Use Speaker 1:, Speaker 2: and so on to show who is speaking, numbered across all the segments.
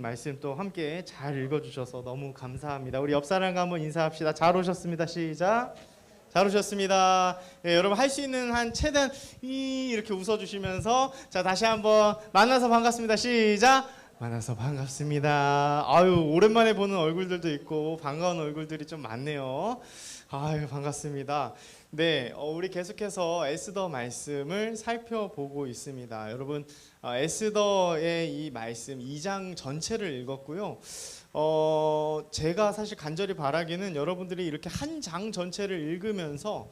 Speaker 1: 말씀 또 함께 잘 읽어주셔서 너무 감사합니다. 우리 옆 사람과 한번 인사합시다. 잘 오셨습니다. 시작. 잘 오셨습니다. 예, 여러분 할 수 있는 한 최대한 이렇게 웃어주시면서 자 다시 한번 만나서 반갑습니다. 시작. 만나서 반갑습니다. 아유 오랜만에 보는 얼굴들도 있고 반가운 얼굴들이 좀 많네요. 아유 반갑습니다. 네, 우리 계속해서 에스더 말씀을 살펴보고 있습니다. 여러분 에스더의 이 말씀 2장 전체를 읽었고요. 제가 사실 간절히 바라기는 여러분들이 이렇게 한 장 전체를 읽으면서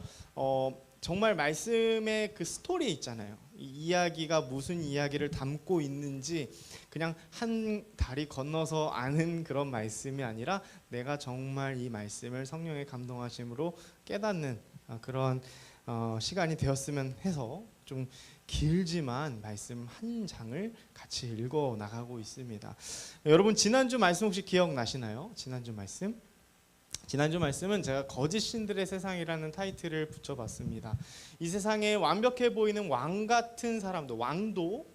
Speaker 1: 정말 말씀의 그 스토리 있잖아요. 이 이야기가 무슨 이야기를 담고 있는지 그냥 한 다리 건너서 아는 그런 말씀이 아니라 내가 정말 이 말씀을 성령의 감동하심으로 깨닫는 그런 시간이 되었으면 해서 좀 길지만 말씀 한 장을 같이 읽어 나가고 있습니다. 여러분 지난주 말씀 혹시 기억나시나요? 지난주 말씀은 제가 거짓 신들의 세상이라는 타이틀을 붙여봤습니다. 이 세상에 완벽해 보이는 왕 같은 사람도 왕도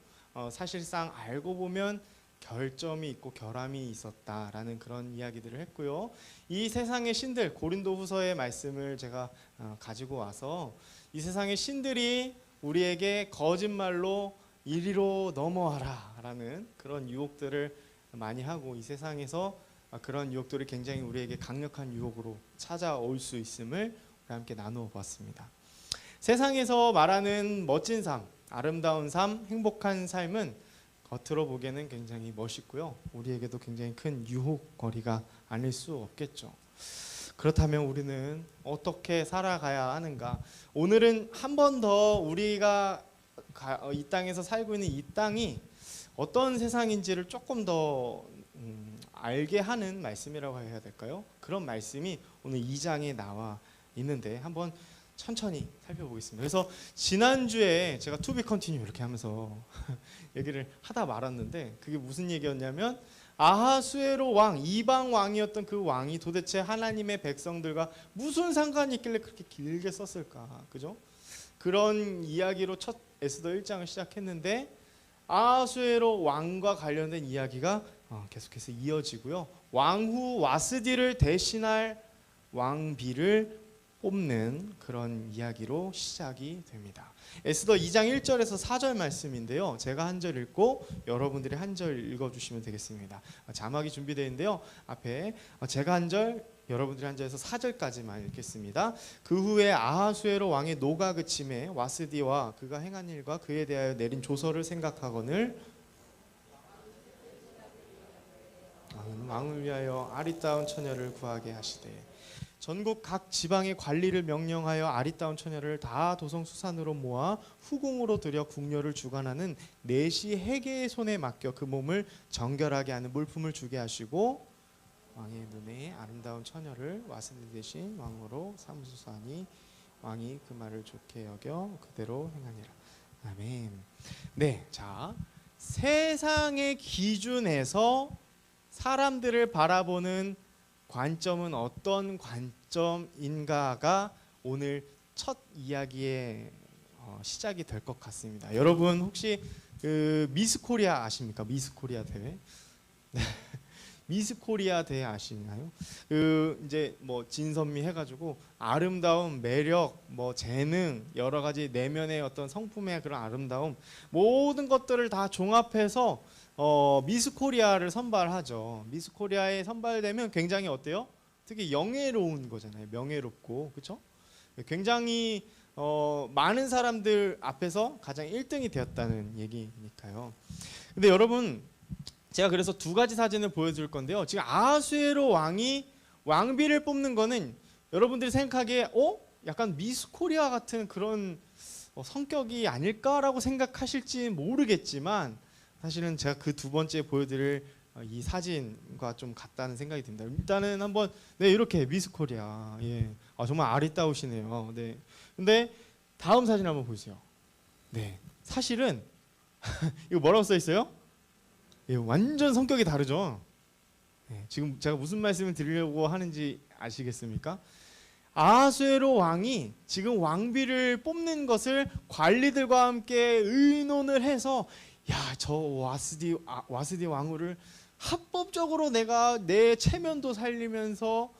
Speaker 1: 사실상 알고 보면 결점이 있고 결함이 있었다라는 그런 이야기들을 했고요. 이 세상의 신들 고린도후서의 말씀을 제가 가지고 와서 이 세상의 신들이 우리에게 거짓말로 이리로 넘어와라 라는 그런 유혹들을 많이 하고 이 세상에서 그런 유혹들이 굉장히 우리에게 강력한 유혹으로 찾아올 수 있음을 함께 나누어 보았습니다. 세상에서 말하는 멋진 삶, 아름다운 삶, 행복한 삶은 겉으로 보기에는 굉장히 멋있고요. 우리에게도 굉장히 큰 유혹거리가 아닐 수 없겠죠. 그렇다면 우리는 어떻게 살아가야 하는가? 오늘은 한 번 더 우리가 이 땅에서 살고 있는 이 땅이 어떤 세상인지를 조금 더 알게 하는 말씀이라고 해야 될까요? 그런 말씀이 오늘 2장에 나와 있는데 한번 천천히 살펴보겠습니다. 그래서 지난주에 제가 to be continue 이렇게 하면서 얘기를 하다 말았는데 그게 무슨 얘기였냐면 아하수에로 왕, 이방 왕이었던 그 왕이 도대체 하나님의 백성들과 무슨 상관이 있길래 그렇게 길게 썼을까? 그죠? 그런 이야기로 첫 에스더 1장을 시작했는데 아하수에로 왕과 관련된 이야기가 계속해서 이어지고요. 왕후 와스디를 대신할 왕비를 뽑는 그런 이야기로 시작이 됩니다. 에스더 2장 1절에서 4절 말씀인데요. 제가 한 절 읽고 여러분들이 한 절 읽어주시면 되겠습니다. 자막이 준비되어 있는데요. 앞에 제가 한 절, 여러분들이 한 절에서 4절까지만 읽겠습니다. 그 후에 아하수에로 왕의 노가 그침에 와스디와 그가 행한 일과 그에 대하여 내린 조서를 생각하거늘 왕을 위하여 아리따운 처녀를 구하게 하시되 전국 각 지방의 관리를 명령하여 아리따운 처녀를 다 도성수산으로 모아 후궁으로 들여 궁녀를 주관하는 내시 해계의 손에 맡겨 그 몸을 정결하게 하는 물품을 주게 하시고 왕의 눈에 아름다운 처녀를 와스디 대신 왕으로 삼수사니 왕이 그 말을 좋게 여겨 그대로 행하니라. 아멘. 네, 자 세상의 기준에서 사람들을 바라보는 관점은 어떤 관점인가가 오늘 첫 이야기의 시작이 될 것 같습니다. 여러분 혹시 그 미스 코리아 아십니까? 미스 코리아 대회? 네. 미스 코리아 대회 아시나요? 그 이제 뭐 진선미 해가지고 아름다움, 매력, 뭐 재능, 여러 가지 내면의 어떤 성품의 그런 아름다움 모든 것들을 다 종합해서 미스 코리아를 선발하죠. 미스 코리아에 선발되면 굉장히 어때요? 되게 영예로운 거잖아요. 명예롭고 그렇죠? 굉장히 많은 사람들 앞에서 가장 1등이 되었다는 얘기니까요. 근데 여러분 제가 그래서 두 가지 사진을 보여줄 건데요. 지금 아하수에로 왕이 왕비를 뽑는 거는 여러분들이 생각하기에 약간 미스 코리아 같은 그런 성격이 아닐까라고 생각하실지 모르겠지만 사실은 제가 그 두 번째 보여드릴 이 사진과 좀 같다는 생각이 듭니다. 일단은 한번 이렇게 미스 코리아 정말 아리따우시네요. 네. 근데 다음 사진 한번 보세요. 네. 사실은 이거 뭐라고 써 있어요? 완전 성격이 다르죠. 지금 제가 무슨 말씀을 드리려고 하는지 아시겠습니까? 아하수에로 왕이 지금 왕비를 뽑는 것을 관리들과 함께 의논을 해서 저 와스디 왕후를 합법적으로 내가 내 체면도 살리면서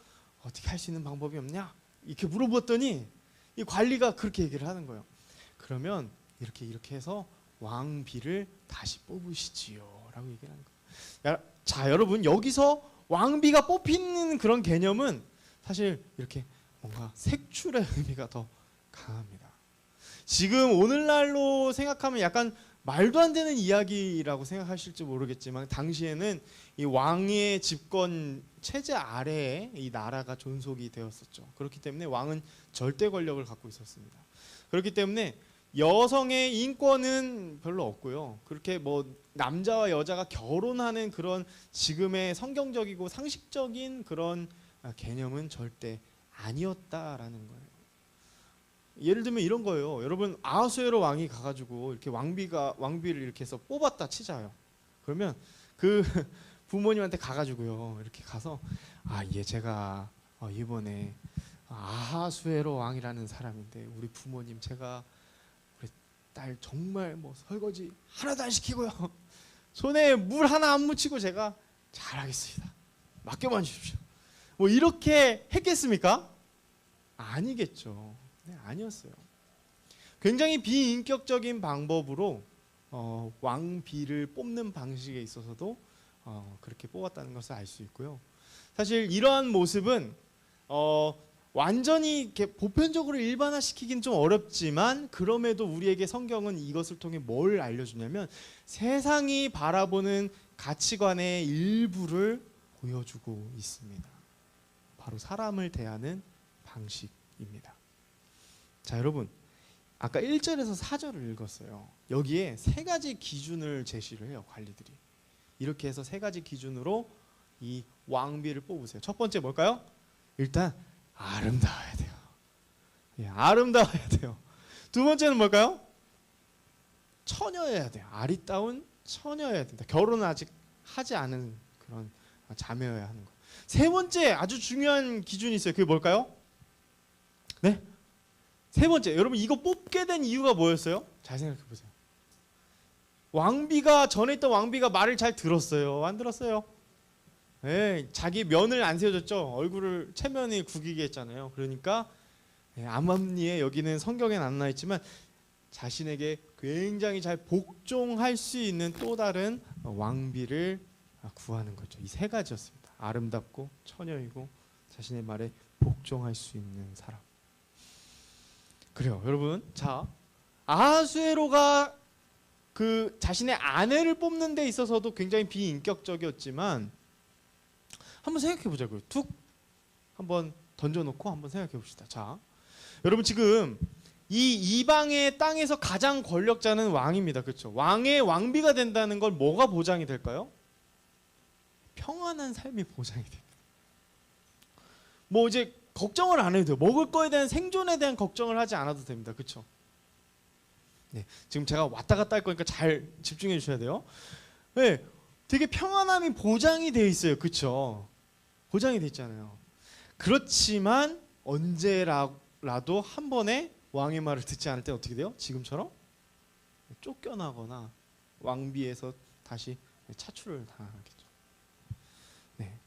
Speaker 1: 어떻게 할 수 있는 방법이 없냐? 이렇게 물어봤더니 이 관리가 그렇게 얘기를 하는 거예요. 그러면 이렇게 해서 왕비를 다시 뽑으시지요라고 얘기를 하는 거예요. 자, 여러분, 여기서 왕비가 뽑히는 그런 개념은 사실 이렇게 뭔가 색출의 의미가 더 강합니다. 지금 오늘날로 생각하면 약간 말도 안 되는 이야기라고 생각하실지 모르겠지만, 당시에는 이 왕의 집권 체제 아래에 이 나라가 존속이 되었었죠. 그렇기 때문에 왕은 절대 권력을 갖고 있었습니다. 그렇기 때문에 여성의 인권은 별로 없고요. 그렇게 뭐 남자와 여자가 결혼하는 그런 지금의 성경적이고 상식적인 그런 개념은 절대 아니었다라는 거예요. 예를 들면 이런 거예요. 여러분, 아하수에로 왕이 가가지고 이렇게 왕비를 이렇게 해서 뽑았다 치자요. 그러면 그 부모님한테 가가지고요, 이렇게 가서 예, 제가 이번에 아하수에로 왕이라는 사람인데 우리 부모님, 제가 우리 딸 정말 뭐 설거지 하나도 안 시키고요, 손에 물 하나 안 묻히고 제가 잘하겠습니다. 맡겨만 주십시오. 뭐 이렇게 했겠습니까? 아니겠죠. 네, 아니었어요. 굉장히 비인격적인 방법으로 왕비를 뽑는 방식에 있어서도 그렇게 뽑았다는 것을 알 수 있고요. 사실 이러한 모습은 완전히 이렇게 보편적으로 일반화시키긴 좀 어렵지만, 그럼에도 우리에게 성경은 이것을 통해 뭘 알려주냐면 세상이 바라보는 가치관의 일부를 보여주고 있습니다. 바로 사람을 대하는 방식입니다. 자, 여러분, 아까 1절에서 4절을 읽었어요. 여기에 세 가지 기준을 제시를 해요, 관리들이. 이렇게 해서 세 가지 기준으로 이 왕비를 뽑으세요. 첫 번째 뭘까요? 일단 아름다워야 돼요. 예, 아름다워야 돼요. 두 번째는 뭘까요? 처녀여야 돼요. 아리따운 처녀여야 된다. 결혼을 아직 하지 않은 그런 자매여야 하는 거. 세 번째 아주 중요한 기준이 있어요. 그게 뭘까요? 네? 세 번째, 여러분, 이거 뽑게 된 이유가 뭐였어요? 잘 생각해 보세요. 왕비가, 전에 있던 왕비가 말을 잘 들었어요? 안 들었어요? 네, 자기 면을 안 세워줬죠. 얼굴을 체면이 구기게 했잖아요. 그러니까 암암리에, 여기는 성경에는 안 나있지만 자신에게 굉장히 잘 복종할 수 있는 또 다른 왕비를 구하는 거죠. 이 세 가지였습니다. 아름답고 처녀이고 자신의 말에 복종할 수 있는 사람. 그래요, 여러분. 자, 아하수에로가 그 자신의 아내를 뽑는 데 있어서도 굉장히 비인격적이었지만, 한번 생각해 보자고요. 툭 한번 던져놓고 한번 생각해 봅시다. 자, 여러분, 지금 이 이방의 땅에서 가장 권력자는 왕입니다. 그렇죠? 왕의 왕비가 된다는 걸 뭐가 보장이 될까요? 평안한 삶이 보장이 됩니다. 뭐 이제 걱정을 안 해도 돼요. 먹을 거에 대한, 생존에 대한 걱정을 하지 않아도 됩니다. 그렇죠? 네, 지금 제가 왔다 갔다 할 거니까 잘 집중해 주셔야 돼요. 네, 되게 평안함이 보장이 되어 있어요. 그렇죠? 보장이 되어 있잖아요. 그렇지만 언제라도 한 번에 왕의 말을 듣지 않을 때 어떻게 돼요? 지금처럼 쫓겨나거나 왕비에서 다시 차출을 당하겠죠. 네.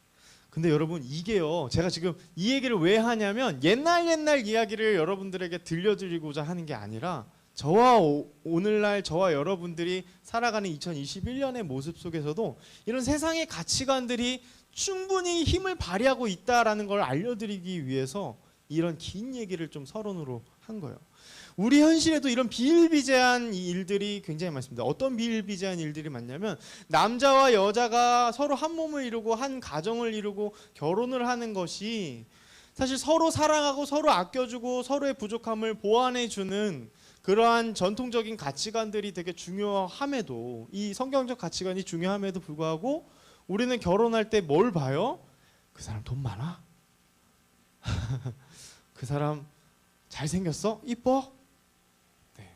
Speaker 1: 근데 여러분, 이게요, 제가 지금 이 얘기를 왜 하냐면 옛날 이야기를 여러분들에게 들려드리고자 하는 게 아니라, 저와 오늘날 저와 여러분들이 살아가는 2021년의 모습 속에서도 이런 세상의 가치관들이 충분히 힘을 발휘하고 있다라는 걸 알려드리기 위해서 이런 긴 얘기를 좀 서론으로 한 거예요. 우리 현실에도 이런 비일비재한 일들이 굉장히 많습니다. 어떤 비일비재한 일들이 많냐면, 남자와 여자가 서로 한 몸을 이루고 한 가정을 이루고 결혼을 하는 것이 사실 서로 사랑하고 서로 아껴주고 서로의 부족함을 보완해주는 그러한 전통적인 가치관들이 되게 중요함에도, 이 성경적 가치관이 중요함에도 불구하고 우리는 결혼할 때 뭘 봐요? 그 사람 돈 많아? 그 사람 잘생겼어? 이뻐? 네.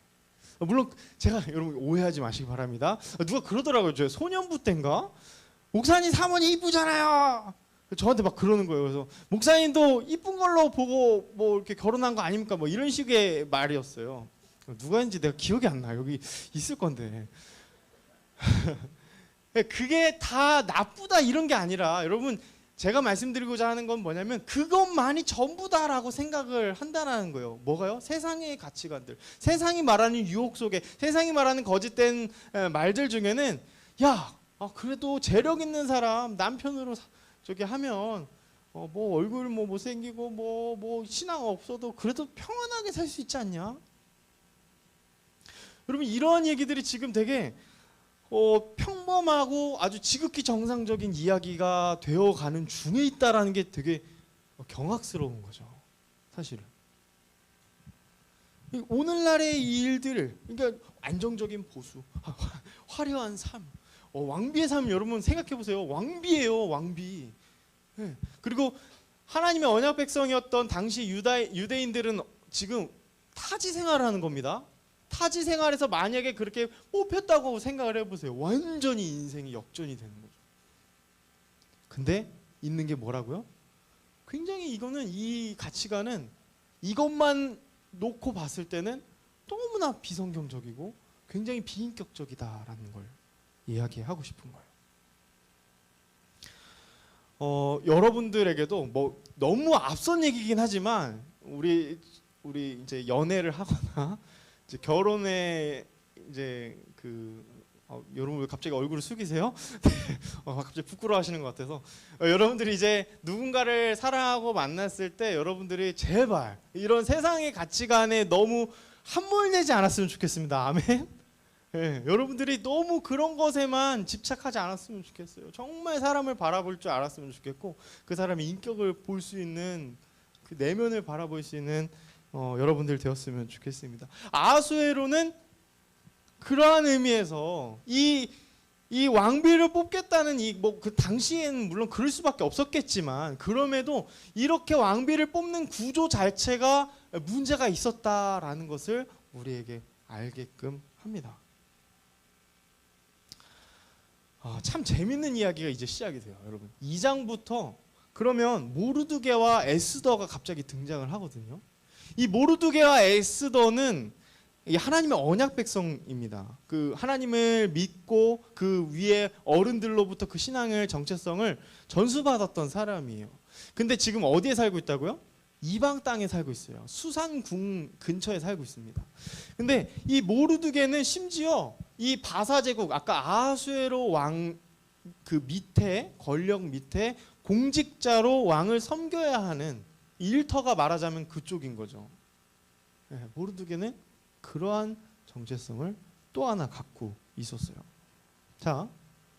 Speaker 1: 물론 제가, 여러분 오해하지 마시기 바랍니다. 누가 그러더라고요. 저 소년부 때인가? 목사님 사모님 이쁘잖아요. 저한테 막 그러는 거예요. 그래서 목사님도 이쁜 걸로 보고 뭐 이렇게 결혼한 거 아닙니까? 뭐 이런 식의 말이었어요. 누가 했는지 내가 기억이 안 나. 여기 있을 건데. 그게 다 나쁘다 이런 게 아니라 여러분 제가 말씀드리고자 하는 건 뭐냐면 그것만이 전부다라고 생각을 한다는 거예요. 뭐가요? 세상의 가치관들, 세상이 말하는 유혹 속에, 세상이 말하는 거짓된 말들 중에는 그래도 재력 있는 사람 남편으로 저기 하면 뭐 얼굴 뭐 못생기고 뭐 신앙 없어도 그래도 평안하게 살 수 있지 않냐? 여러분 이러한 얘기들이 지금 되게 평범하고 아주 지극히 정상적인 이야기가 되어가는 중에 있다라는 게 되게 경악스러운 거죠. 사실은 오늘날의 이 일들, 그러니까 안정적인 보수, 화려한 삶, 왕비의 삶 여러분 생각해 보세요. 왕비예요, 왕비. 네. 그리고 하나님의 언약 백성이었던 당시 유대인들은 지금 타지 생활하는 겁니다. 타지 생활에서 만약에 그렇게 뽑혔다고 생각을 해보세요. 완전히 인생이 역전이 되는 거죠. 근데 있는 게 뭐라고요? 굉장히 이거는 이 가치관은 이것만 놓고 봤을 때는 너무나 비성경적이고 굉장히 비인격적이다라는 걸 이야기하고 싶은 거예요. 여러분들에게도 뭐 너무 앞선 얘기긴 하지만 우리 이제 연애를 하거나 이제 결혼에 이제 여러분 왜 갑자기 얼굴을 숙이세요? 갑자기 부끄러워하시는 것 같아서 여러분들이 이제 누군가를 사랑하고 만났을 때 여러분들이 제발 이런 세상의 가치관에 너무 함몰되지 않았으면 좋겠습니다. 아멘. 네, 여러분들이 너무 그런 것에만 집착하지 않았으면 좋겠어요. 정말 사람을 바라볼 줄 알았으면 좋겠고 그 사람의 인격을 볼 수 있는 그 내면을 바라볼 수 있는 여러분들 되었으면 좋겠습니다. 아하수에로는 그러한 의미에서 이 왕비를 뽑겠다는 그 당시에는 물론 그럴 수밖에 없었겠지만 그럼에도 이렇게 왕비를 뽑는 구조 자체가 문제가 있었다라는 것을 우리에게 알게끔 합니다. 참 재밌는 이야기가 이제 시작이 돼요, 여러분. 2장부터 그러면 모르드게와 에스더가 갑자기 등장을 하거든요. 이 모르드게와 에스더는 하나님의 언약 백성입니다. 그 하나님을 믿고 그 위에 어른들로부터 그 신앙을 정체성을 전수받았던 사람이에요. 근데 지금 어디에 살고 있다고요? 이방 땅에 살고 있어요. 수산궁 근처에 살고 있습니다. 근데 이 모르드게는 심지어 이 바사 제국 아까 아하수에로 왕 그 밑에 권력 밑에 공직자로 왕을 섬겨야 하는 일터가 말하자면 그쪽인 거죠. 네, 모르드게는 그러한 정체성을 또 하나 갖고 있었어요. 자,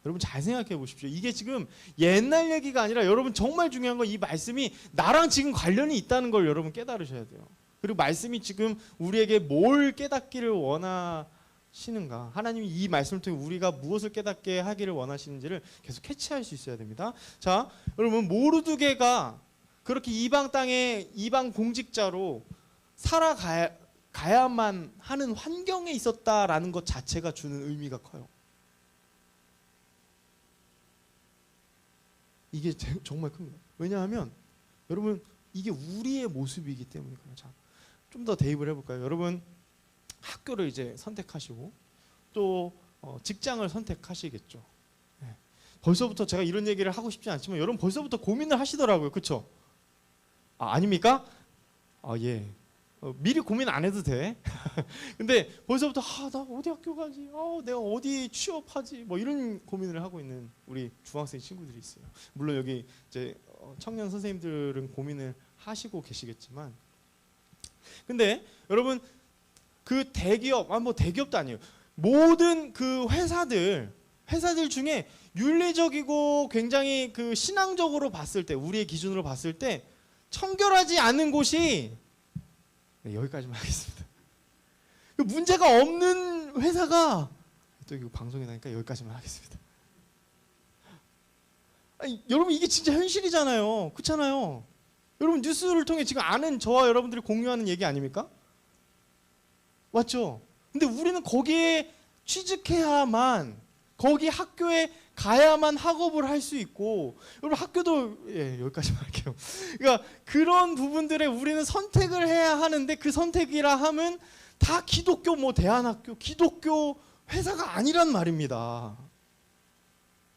Speaker 1: 여러분 잘 생각해 보십시오. 이게 지금 옛날 얘기가 아니라 여러분 정말 중요한 건 이 말씀이 나랑 지금 관련이 있다는 걸 여러분 깨달으셔야 돼요. 그리고 말씀이 지금 우리에게 뭘 깨닫기를 원하시는가, 하나님이 이 말씀을 통해 우리가 무엇을 깨닫게 하기를 원하시는지를 계속 캐치할 수 있어야 됩니다. 자, 여러분 모르드게가 그렇게 이방 땅에 이방 공직자로 살아가야만 하는 환경에 있었다라는 것 자체가 주는 의미가 커요. 이게 정말 큽니다. 왜냐하면 여러분 이게 우리의 모습이기 때문에 그래요. 자, 좀 더 대입을 해볼까요? 여러분 학교를 이제 선택하시고 또 직장을 선택하시겠죠. 네. 벌써부터 제가 이런 얘기를 하고 싶지 않지만 여러분 벌써부터 고민을 하시더라고요. 그렇죠? 아닙니까? 예. 미리 고민 안 해도 돼. 근데 벌써부터 나 어디 학교 가지? 내가 어디 취업하지? 뭐 이런 고민을 하고 있는 우리 중학생 친구들이 있어요. 물론 여기 이제 청년 선생님들은 고민을 하시고 계시겠지만, 근데 여러분 그 대기업, 뭐 대기업도 아니에요. 모든 그 회사들 중에 윤리적이고 굉장히 그 신앙적으로 봤을 때, 우리의 기준으로 봤을 때 청결하지 않은 곳이, 네, 여기까지만 하겠습니다. 문제가 없는 회사가, 또 이거 방송에 나니까 여기까지만 하겠습니다. 아니, 여러분 이게 진짜 현실이잖아요. 그렇잖아요. 여러분 뉴스를 통해 지금 아는 저와 여러분들이 공유하는 얘기 아닙니까? 맞죠? 근데 우리는 거기에 취직해야만, 거기 학교에 가야만 학업을 할 수 있고, 여러분 학교도, 여기까지만 할게요. 그러니까 그런 부분들에 우리는 선택을 해야 하는데 그 선택이라 하면 다 기독교 뭐 대안학교, 기독교 회사가 아니란 말입니다.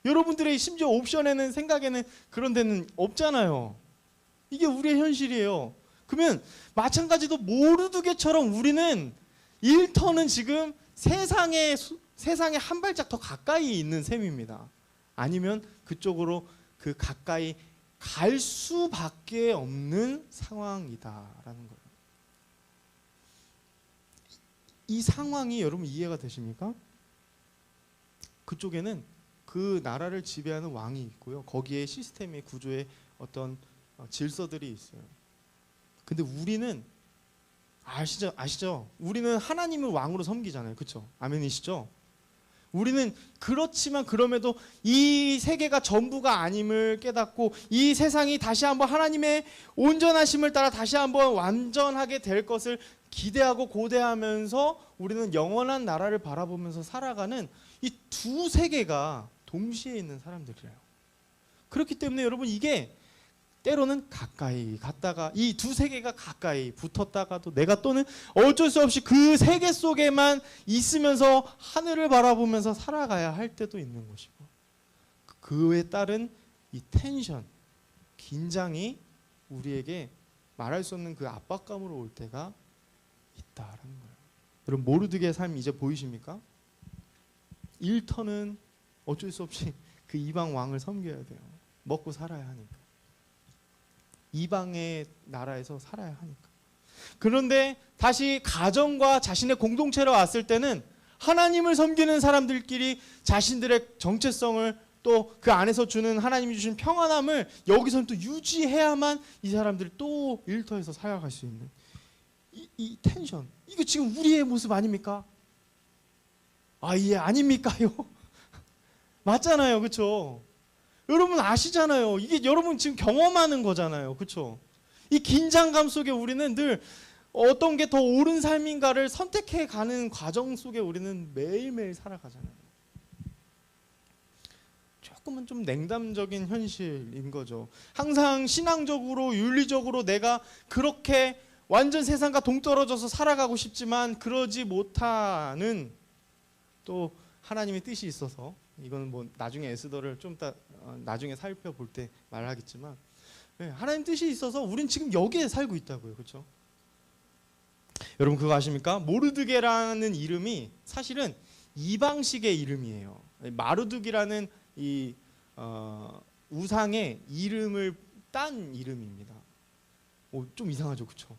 Speaker 1: 여러분들의 심지어 옵션에는 생각에는 그런 데는 없잖아요. 이게 우리의 현실이에요. 그러면 마찬가지로 모르드게처럼 우리는 일터는 지금 세상에 한 발짝 더 가까이 있는 셈입니다. 아니면 그쪽으로 그 가까이 갈 수밖에 없는 상황이다라는 거예요. 이 상황이 여러분 이해가 되십니까? 그쪽에는 그 나라를 지배하는 왕이 있고요. 거기에 시스템의 구조의 어떤 질서들이 있어요. 근데 우리는 아시죠? 우리는 하나님을 왕으로 섬기잖아요. 그렇죠? 아멘이시죠? 우리는 그렇지만 그럼에도 이 세계가 전부가 아님을 깨닫고 이 세상이 다시 한번 하나님의 온전하심을 따라 다시 한번 완전하게 될 것을 기대하고 고대하면서 우리는 영원한 나라를 바라보면서 살아가는 이 두 세계가 동시에 있는 사람들이에요. 그렇기 때문에 여러분 이게 때로는 가까이 갔다가 이 두 세계가 가까이 붙었다가도 내가 또는 어쩔 수 없이 그 세계 속에만 있으면서 하늘을 바라보면서 살아가야 할 때도 있는 것이고 그에 따른 이 텐션, 긴장이 우리에게 말할 수 없는 그 압박감으로 올 때가 있다라는 거예요. 여러분 모르드게의 삶 이제 보이십니까? 일터는 어쩔 수 없이 그 이방 왕을 섬겨야 돼요. 먹고 살아야 하니까. 이방의 나라에서 살아야 하니까. 그런데 다시 가정과 자신의 공동체로 왔을 때는 하나님을 섬기는 사람들끼리 자신들의 정체성을 또 그 안에서 주는 하나님이 주신 평안함을 여기서는 또 유지해야만 이 사람들이 또 일터에서 살아갈 수 있는 이 텐션. 이거 지금 우리의 모습 아닙니까? 예, 아닙니까요? 맞잖아요. 그렇죠? 여러분 아시잖아요. 이게 여러분 지금 경험하는 거잖아요. 그렇죠? 이 긴장감 속에 우리는 늘 어떤 게 더 옳은 삶인가를 선택해 가는 과정 속에 우리는 매일매일 살아가잖아요. 조금은 좀 냉담적인 현실인 거죠. 항상 신앙적으로 윤리적으로 내가 그렇게 완전 세상과 동떨어져서 살아가고 싶지만 그러지 못하는 또 하나님의 뜻이 있어서 이거는 뭐 나중에 에스더를 좀 이따 나중에 살펴볼 때 말하겠지만 하나님 뜻이 있어서 우린 지금 여기에 살고 있다고요. 그렇죠? 여러분 그거 아십니까? 모르드게라는 이름이 사실은 이방식의 이름이에요. 마르둑이라는 이 우상의 이름을 딴 이름입니다. 좀 이상하죠, 그렇죠?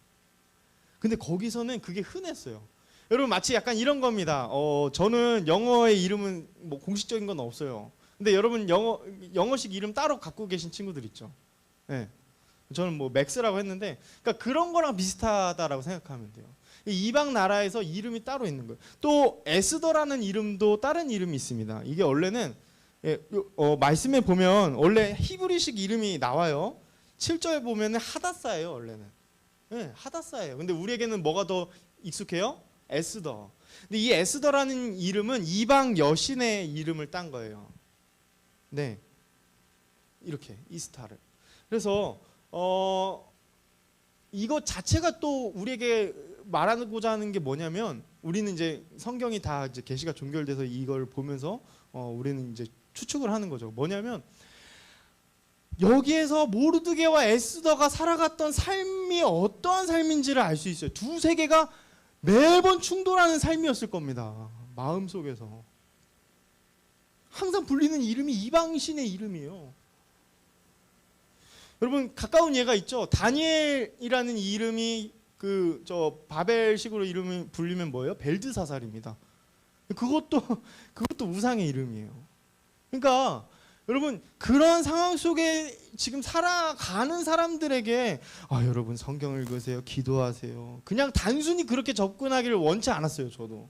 Speaker 1: 근데 거기서는 그게 흔했어요. 여러분 마치 약간 이런 겁니다. 저는 영어의 이름은 뭐 공식적인 건 없어요. 근데 여러분 영어식 이름 따로 갖고 계신 친구들 있죠. 네. 저는 뭐 맥스라고 했는데, 그러니까 그런 거랑 비슷하다라고 생각하면 돼요. 이방 나라에서 이름이 따로 있는 거예요. 또 에스더라는 이름도 다른 이름이 있습니다. 이게 원래는 말씀에 보면 원래 히브리식 이름이 나와요. 7절에 보면 하다사예요. 원래는. 네, 하다사예요. 근데 우리에게는 뭐가 더 익숙해요? 에스더. 근데 이 에스더라는 이름은 이방 여신의 이름을 딴 거예요. 네, 이렇게 이스타를. 그래서 이거 자체가 또 우리에게 말하고자 하는 게 뭐냐면 우리는 이제 성경이 다 이제 계시가 종결돼서 이걸 보면서 우리는 이제 추측을 하는 거죠. 뭐냐면 여기에서 모르드게와 에스더가 살아갔던 삶이 어떠한 삶인지를 알 수 있어요. 두 세계가 매번 충돌하는 삶이었을 겁니다. 마음속에서 항상 불리는 이름이 이방신의 이름이에요. 여러분 가까운 예가 있죠. 다니엘이라는 이름이 저 바벨식으로 이름을 불리면 뭐예요? 벨드사살입니다. 그것도 우상의 이름이에요. 그러니까 여러분 그런 상황 속에 지금 살아가는 사람들에게 여러분 성경 읽으세요, 기도하세요. 그냥 단순히 그렇게 접근하기를 원치 않았어요. 저도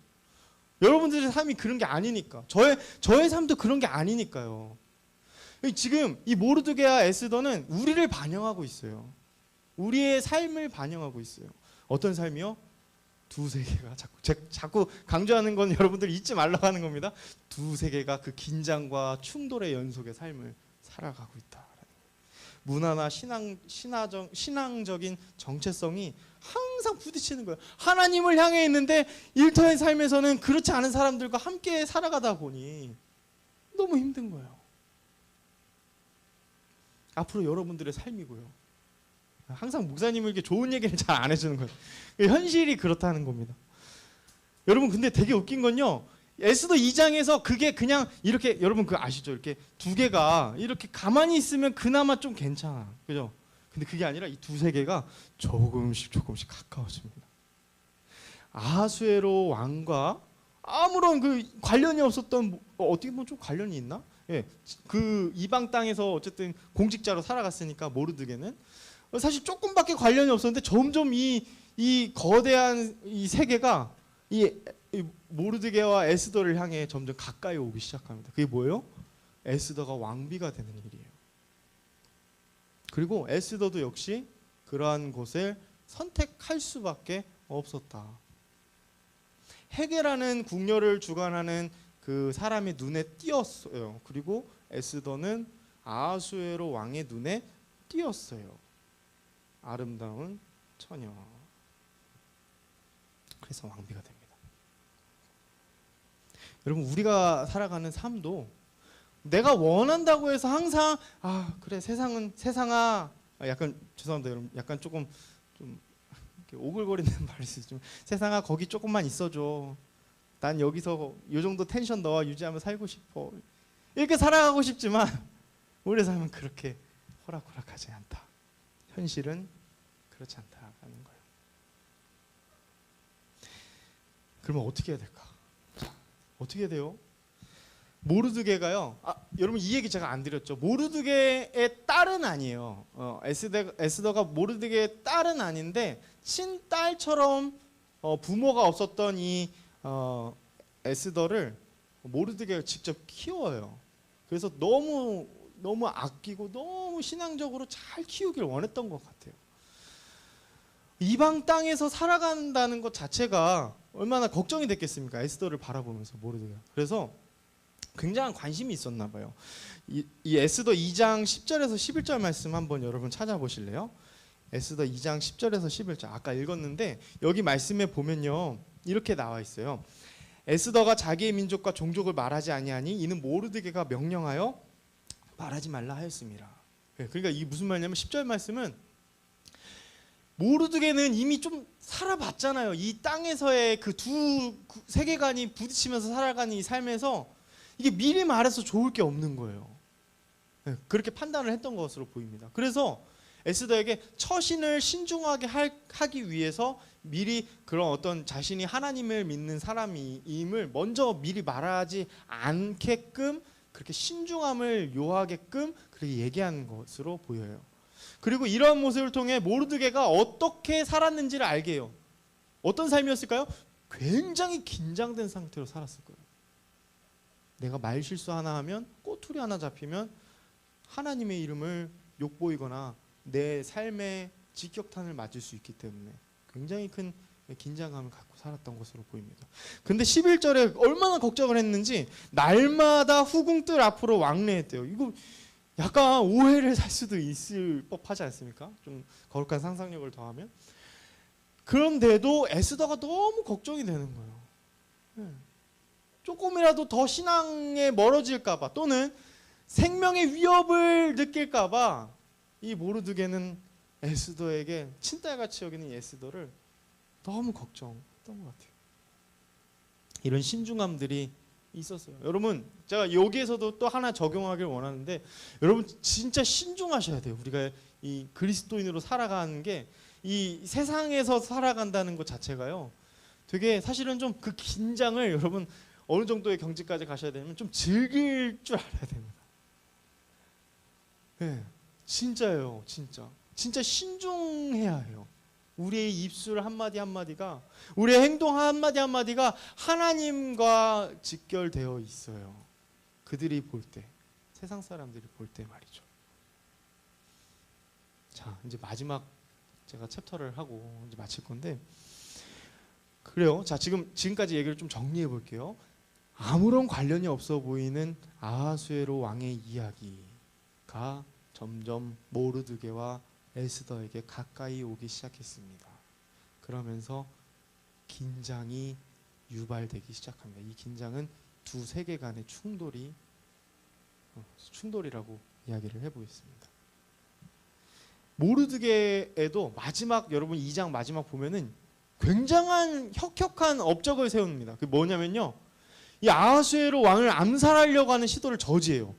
Speaker 1: 여러분들의 삶이 그런 게 아니니까 저의 삶도 그런 게 아니니까요. 지금 이 모르드게와 에스더는 우리를 반영하고 있어요. 우리의 삶을 반영하고 있어요. 어떤 삶이요? 두 세계가 자꾸 강조하는 건 여러분들 잊지 말라고 하는 겁니다. 두 세계가 그 긴장과 충돌의 연속의 삶을 살아가고 있다. 문화나 신앙적인 정체성이 항상 부딪히는 거예요. 하나님을 향해 있는데 일터의 삶에서는 그렇지 않은 사람들과 함께 살아가다 보니 너무 힘든 거예요. 앞으로 여러분들의 삶이고요. 항상 목사님은 이렇게 좋은 얘기를 잘 안 해주는 거예요. 현실이 그렇다는 겁니다. 여러분 근데 되게 웃긴 건요. 에스더 2장에서 그게 그냥 이렇게 여러분 그거 아시죠? 이렇게 두 개가 이렇게 가만히 있으면 그나마 좀 괜찮아. 그죠? 근데 그게 아니라 이 두세 개가 조금씩 가까워집니다. 아하수에로 왕과 아무런 그 관련이 없었던 어떻게 보면 좀 관련이 있나? 예, 그 이방 땅에서 어쨌든 공직자로 살아갔으니까 모르드게는 사실 조금밖에 관련이 없었는데 점점 이 거대한 이 세계가 이 모르드게와 에스더를 향해 점점 가까이 오기 시작합니다. 그게 뭐예요? 에스더가 왕비가 되는 일이에요. 그리고 에스더도 역시 그러한 곳을 선택할 수밖에 없었다. 헤게라는 궁녀를 주관하는 그 사람의 눈에 띄었어요. 그리고 에스더는 아하수에로 왕의 눈에 띄었어요. 아름다운 처녀. 그래서 왕비가 됩니다. 여러분 우리가 살아가는 삶도 내가 원한다고 해서 항상 그래 세상아 약간 죄송합니다 여러분 약간 조금 좀 이렇게 오글거리는 말이 좀 세상아 거기 조금만 있어줘. 난 여기서 이 정도 텐션 너와 유지하며 살고 싶어. 이렇게 살아가고 싶지만 우리의 삶은 그렇게 호락호락하지 않다. 현실은 그렇지 않다는 거예요. 그러면 어떻게 해야 될까? 어떻게 해야 돼요? 모르드게가요. 여러분 이 얘기 제가 안 드렸죠. 모르드게의 딸은 아니에요. 에스더가 모르드게의 딸은 아닌데 친딸처럼 부모가 없었던 이 에스더를 모르드게가 직접 키워요. 그래서 너무 아끼고 너무 신앙적으로 잘 키우길 원했던 것 같아요. 이방 땅에서 살아간다는 것 자체가 얼마나 걱정이 됐겠습니까? 에스더를 바라보면서 모르드게가. 그래서 굉장한 관심이 있었나 봐요. 이 에스더 2장 10절에서 11절 말씀 한번 여러분 찾아보실래요? 에스더 2장 10절에서 11절 아까 읽었는데 여기 말씀에 보면요 이렇게 나와 있어요. 에스더가 자기의 민족과 종족을 말하지 아니하니 이는 모르드게가 명령하여 말하지 말라 하였습니다. 그러니까 이게 무슨 말이냐면 10절 말씀은 모르드게는 이미 좀 살아봤잖아요. 이 땅에서의 그 두 세계관이 부딪히면서 살아가는 이 삶에서 이게 미리 말해서 좋을 게 없는 거예요. 그렇게 판단을 했던 것으로 보입니다. 그래서 에스더에게 처신을 신중하게 하기 위해서 미리 그런 어떤 자신이 하나님을 믿는 사람임을 먼저 미리 말하지 않게끔 그렇게 신중함을 요하게끔 그렇게 얘기한 것으로 보여요. 그리고 이러한 모습을 통해 모르드게가 어떻게 살았는지를 알게 해요. 어떤 삶이었을까요? 굉장히 긴장된 상태로 살았을 거예요. 내가 말 실수 하나 하면 꼬투리 하나 잡히면 하나님의 이름을 욕보이거나 내 삶에 직격탄을 맞을 수 있기 때문에 굉장히 큰 긴장감을 갖고 살았던 것으로 보입니다. 근데 11절에 얼마나 걱정을 했는지 날마다 후궁들 앞으로 왕래했대요. 이거 약간 오해를 살 수도 있을 법하지 않습니까? 좀 거룩한 상상력을 더하면. 그런데도 에스더가 너무 걱정이 되는 거예요. 조금이라도 더 신앙에 멀어질까봐 또는 생명의 위협을 느낄까봐 이 모르드게는 에스더에게 친딸같이 여기는 에스더를 너무 걱정했던 것 같아요. 이런 신중함들이 있었어요. 여러분 제가 여기에서도 또 하나 적용하길 원하는데 여러분 진짜 신중하셔야 돼요. 우리가 이 그리스도인으로 살아가는 게 이 세상에서 살아간다는 것 자체가요. 되게 사실은 좀 그 긴장을 여러분 어느 정도의 경지까지 가셔야 되면 좀 즐길 줄 알아야 됩니다. 네, 진짜예요, 진짜 신중해야 해요. 우리의 입술 한마디 한마디가, 우리의 행동 한마디 한마디가 하나님과 직결되어 있어요. 그들이 볼 때, 세상 사람들이 볼 때 말이죠. 자, 이제 마지막 제가 챕터를 하고 이제 마칠 건데, 그래요. 자, 지금까지 얘기를 좀 정리해 볼게요. 아무런 관련이 없어 보이는 아하수에로 왕의 이야기가 점점 모르드게와 에스더에게 가까이 오기 시작했습니다. 그러면서 긴장이 유발되기 시작합니다. 이 긴장은 두 세계 간의 충돌이라고 이야기를 해보겠습니다. 모르드게에도 마지막 여러분 2장 마지막 보면은 굉장한 혁혁한 업적을 세웁니다. 그게 뭐냐면요, 이 아하수에로 왕을 암살하려고 하는 시도를 저지해요.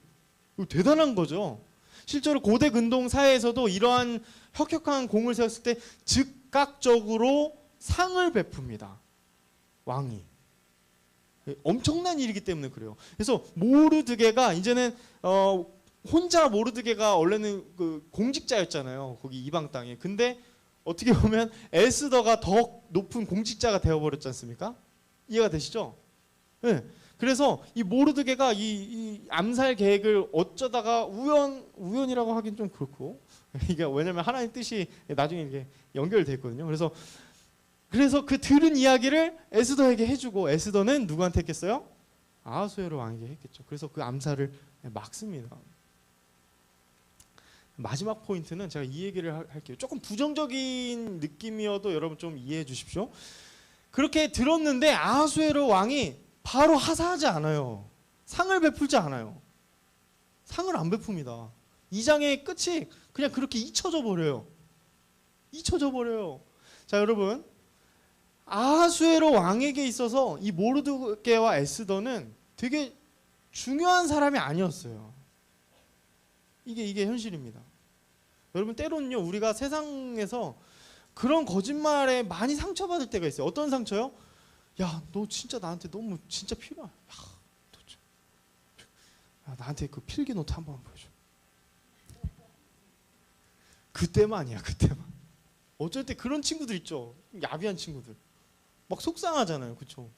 Speaker 1: 이거 대단한 거죠. 실제로 고대 근동 사회에서도 이러한 혁혁한 공을 세웠을 때 즉각적으로 상을 베풉니다. 왕이. 엄청난 일이기 때문에 그래요. 그래서 모르드게가 이제는 혼자 모르드게가 원래는 그 공직자였잖아요. 거기 이방 땅에. 근데 어떻게 보면 에스더가 더 높은 공직자가 되어버렸지 않습니까? 이해가 되시죠? 네. 그래서 이 모르드게가 이 암살 계획을 어쩌다가 우연이라고 하긴 좀 그렇고, 이게 왜냐면 하나님 뜻이 나중에 이게 연결돼 있거든요. 그래서 그 들은 이야기를 에스더에게 해주고, 에스더는 누구한테 했겠어요? 아하수에로 왕에게 했겠죠. 그래서 그 암살을 막습니다. 마지막 포인트는 제가 이 얘기를 할게요. 조금 부정적인 느낌이어도 여러분 좀 이해해 주십시오. 그렇게 들었는데 아하수에로 왕이 바로 하사하지 않아요. 상을 베풀지 않아요. 상을 안 베풉니다. 2장의 끝이 그냥 그렇게 잊혀져 버려요. 잊혀져 버려요. 자, 여러분, 아하수에로 왕에게 있어서 이 모르드게와 에스더는 되게 중요한 사람이 아니었어요. 이게 현실입니다. 여러분, 때로는요, 우리가 세상에서 그런 거짓말에 많이 상처받을 때가 있어요. 어떤 상처요? 야, 너 진짜 나한테 너무 진짜 필요해. 야, 나한테 그 필기노트 한번 보여줘. 그때만이야, 그때만. 어쩔 때 그런 친구들 있죠. 야비한 친구들. 막 속상하잖아요, 그렇죠?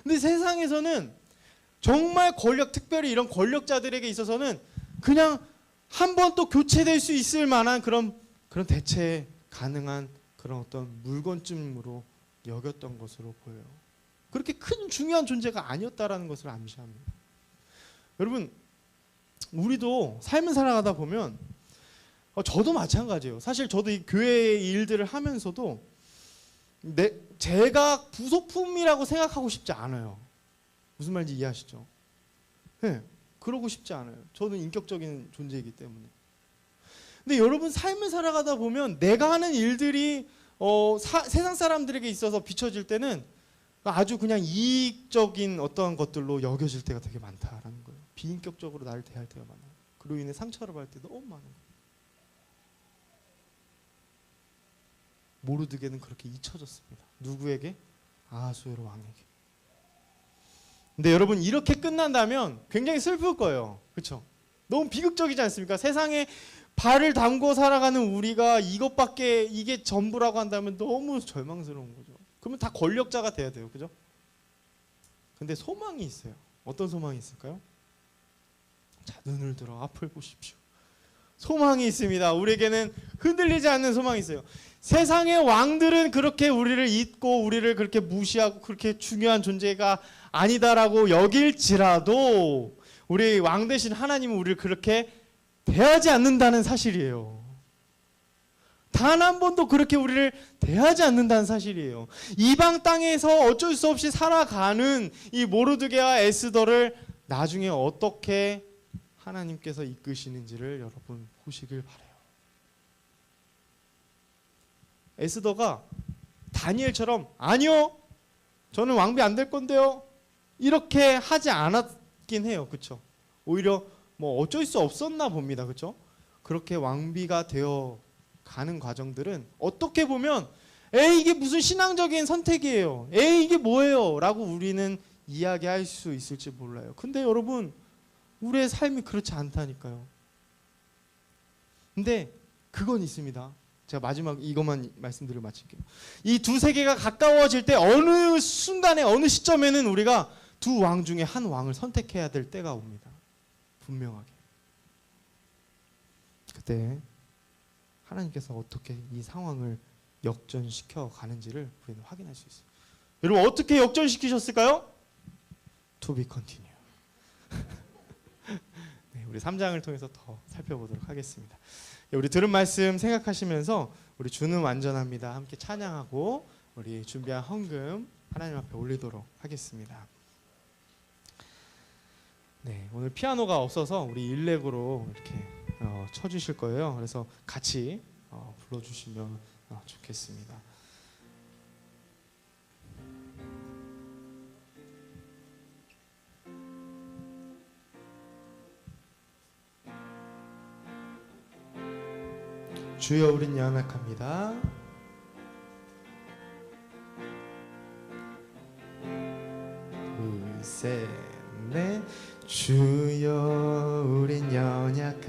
Speaker 1: 근데 세상에서는 정말 특별히 이런 권력자들에게 있어서는 그냥 한 번 또 교체될 수 있을 만한 그런 대체 가능한 그런 어떤 물건쯤으로 여겼던 것으로 보여요. 그렇게 큰 중요한 존재가 아니었다라는 것을 암시합니다. 여러분, 우리도 삶을 살아가다 보면 저도 마찬가지예요. 사실 저도 이 교회의 일들을 하면서도 제가 부속품이라고 생각하고 싶지 않아요. 무슨 말인지 이해하시죠? 네, 그러고 싶지 않아요. 저는 인격적인 존재이기 때문에. 근데 여러분, 삶을 살아가다 보면 내가 하는 일들이 세상 사람들에게 있어서 비춰질 때는 아주 그냥 이익적인 어떠한 것들로 여겨질 때가 되게 많다라는 거예요. 비인격적으로 나를 대할 때가 많아요. 그로 인해 상처를 받을 때 너무 많은 거예요. 모르드게는 그렇게 잊혀졌습니다. 누구에게? 아하수에로 왕에게. 근데 여러분, 이렇게 끝난다면 굉장히 슬플 거예요. 그렇죠? 너무 비극적이지 않습니까? 세상에 발을 담고 살아가는 우리가 이게 전부라고 한다면 너무 절망스러운 거죠. 그러면 다 권력자가 돼야 돼요. 그죠? 근데 소망이 있어요. 어떤 소망이 있을까요? 자, 눈을 들어 앞을 보십시오. 소망이 있습니다. 우리에게는 흔들리지 않는 소망이 있어요. 세상의 왕들은 그렇게 우리를 잊고 우리를 그렇게 무시하고 그렇게 중요한 존재가 아니다라고 여길지라도 우리 왕 대신 하나님은 우리를 그렇게 대하지 않는다는 사실이에요. 단 한 번도 그렇게 우리를 대하지 않는다는 사실이에요. 이방 땅에서 어쩔 수 없이 살아가는 이 모르드게와 에스더를 나중에 어떻게 하나님께서 이끄시는지를 여러분 보시길 바라요. 에스더가 다니엘처럼 아니요, 저는 왕비 안 될 건데요, 이렇게 하지 않았긴 해요. 그렇죠? 오히려 뭐 어쩔 수 없었나 봅니다. 그렇죠? 그렇게 왕비가 되어 가는 과정들은 어떻게 보면 에이, 이게 무슨 신앙적인 선택이에요, 에이, 이게 뭐예요 라고 우리는 이야기할 수 있을지 몰라요. 근데 여러분, 우리의 삶이 그렇지 않다니까요. 근데 그건 있습니다. 제가 마지막 이것만 말씀드리고 마칠게요. 이 두 세계가 가까워질 때 어느 순간에 어느 시점에는 우리가 두 왕 중에 한 왕을 선택해야 될 때가 옵니다. 분명하게. 그때 하나님께서 어떻게 이 상황을 역전시켜 가는지를 우리는 확인할 수 있어요. 여러분, 어떻게 역전시키셨을까요? To be continue. 네, 우리 3장을 통해서 더 살펴보도록 하겠습니다. 우리 들은 말씀 생각하시면서 우리 주는 완전합니다 함께 찬양하고 우리 준비한 헌금 하나님 앞에 올리도록 하겠습니다. 네, 오늘 피아노가 없어서 우리 일렉으로 이렇게 쳐주실 거예요. 그래서 같이 불러주시면 좋겠습니다. 주여 우린 연약합니다. 둘, 셋, 넷. 주여 우린 연약합니다.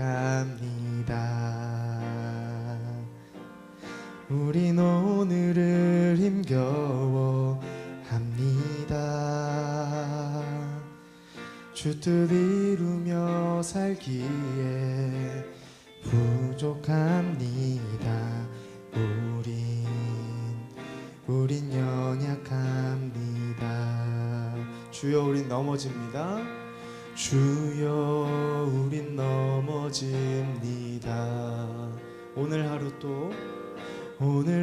Speaker 1: 우린 오늘을 힘겨워합니다. 주 뜻 이루며 살기에 부족합니다. 우린 연약합니다. 주여 우린 넘어집니다. 주여 우린 넘어집니다. 오늘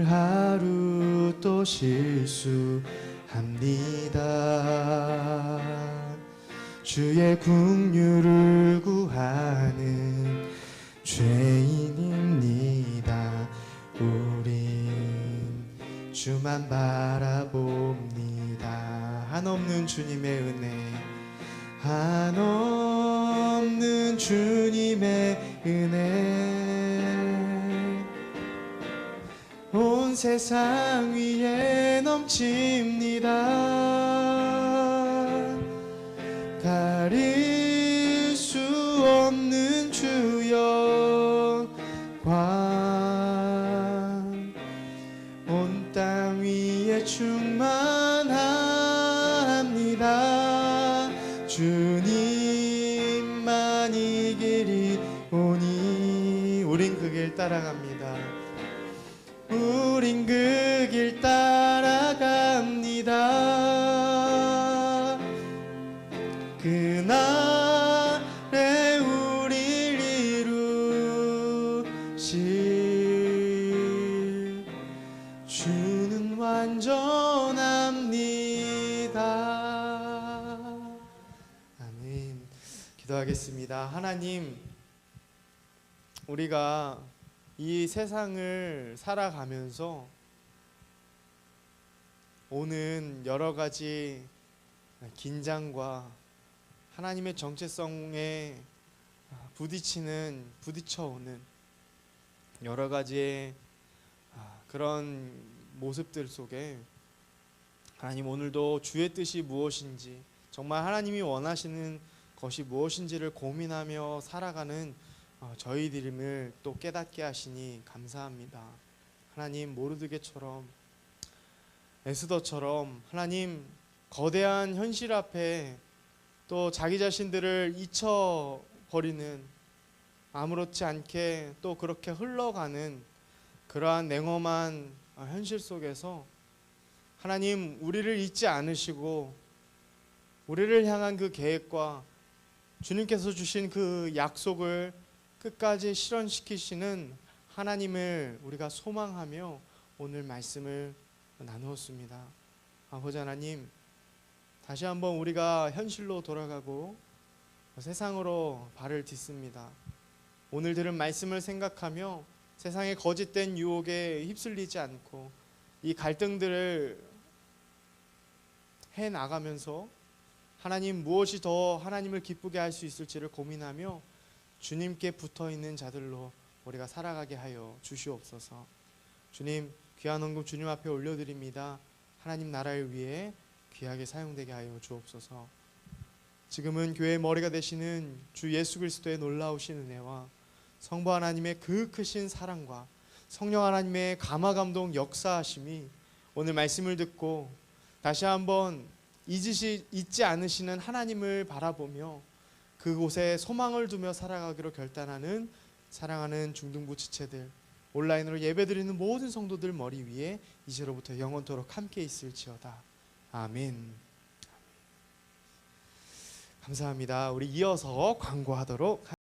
Speaker 1: 하루 또 실수합니다. 주의 긍휼을 구하는 죄인입니다. 우린 주만 바라봅니다. 한없는 주님의 은혜, 한없는 주님의 은혜, 온 세상 위에 넘칩니다. 가릴 수 없는 주여 광, 온 땅 위에 충만합니다. 주님만이 길이 오니 우린 그 길 따라갑니다. 우린 그 길 따라갑니다. 그날에 우릴 이루실 주는 완전합니다. 아멘. 기도하겠습니다. 하나님, 우리가 이 세상을 살아가면서 오는 여러 가지 긴장과 하나님의 정체성에 부딪혀오는 여러 가지의 그런 모습들 속에 하나님, 오늘도 주의 뜻이 무엇인지, 정말 하나님이 원하시는 것이 무엇인지를 고민하며 살아가는 저희들임을 또 깨닫게 하시니 감사합니다. 하나님, 모르드게처럼 에스더처럼 하나님, 거대한 현실 앞에 또 자기 자신들을 잊혀버리는, 아무렇지 않게 또 그렇게 흘러가는 그러한 냉엄한 현실 속에서 하나님, 우리를 잊지 않으시고 우리를 향한 그 계획과 주님께서 주신 그 약속을 끝까지 실현시키시는 하나님을 우리가 소망하며 오늘 말씀을 나누었습니다. 아버지 하나님, 다시 한번 우리가 현실로 돌아가고 세상으로 발을 딛습니다. 오늘 들은 말씀을 생각하며 세상의 거짓된 유혹에 휩쓸리지 않고 이 갈등들을 해나가면서 하나님, 무엇이 더 하나님을 기쁘게 할 수 있을지를 고민하며 주님께 붙어있는 자들로 우리가 살아가게 하여 주시옵소서. 주님, 귀한 헌금 주님 앞에 올려드립니다. 하나님 나라를 위해 귀하게 사용되게 하여 주옵소서. 지금은 교회의 머리가 되시는 주 예수 그리스도의 놀라우신 은혜와 성부 하나님의 그 크신 사랑과 성령 하나님의 감화감동 역사하심이 오늘 말씀을 듣고 다시 한번 잊지 않으시는 하나님을 바라보며 그곳에 소망을 두며 살아가기로 결단하는 사랑하는 중등부 지체들, 온라인으로 예배드리는 모든 성도들 머리 위에 이제로부터 영원토록 함께 있을지어다. 아멘. 감사합니다. 우리 이어서 광고하도록